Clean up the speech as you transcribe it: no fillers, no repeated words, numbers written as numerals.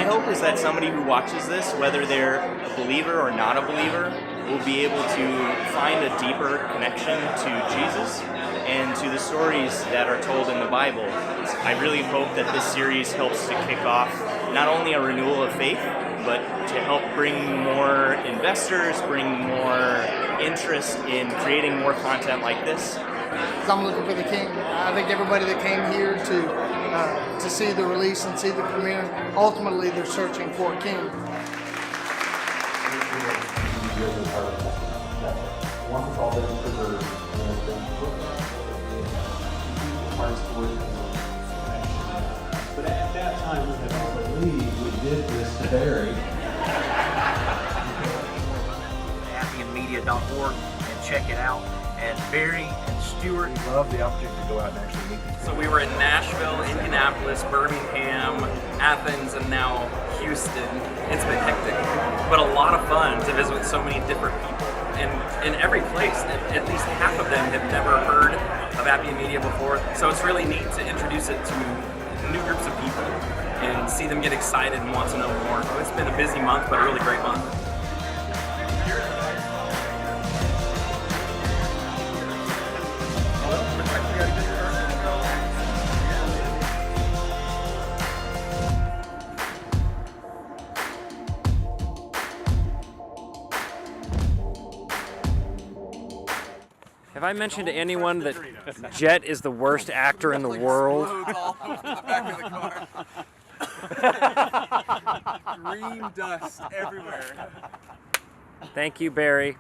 hope is that somebody who watches this, whether they're a believer or not a believer, will be able to find a deeper connection to Jesus and to the stories that are told in the Bible. I really hope that this series helps to kick off not only a renewal of faith, but to help bring more investors, bring more interest in creating more content like this. I'm looking for the King. I think everybody that came here to see the release and see the premiere, ultimately they're searching for a King. But at that time, we had all believed we did this to Barry. AppianMedia.org and check it out. And Barry and Stuart. We love the opportunity to go out and actually meet people. So we were in Nashville, Indianapolis, Birmingham, Athens, and now Houston. It's been hectic, but a lot of fun to visit with so many different people. And in every place, at least half of them have never heard of Appian Media before. So it's really neat to introduce it to new groups of people and see them get excited and want to know more. So it's been a busy month, but a really great month. Have I mentioned to anyone that Jet is the worst actor in the world? Green dust everywhere. Thank you, Barry.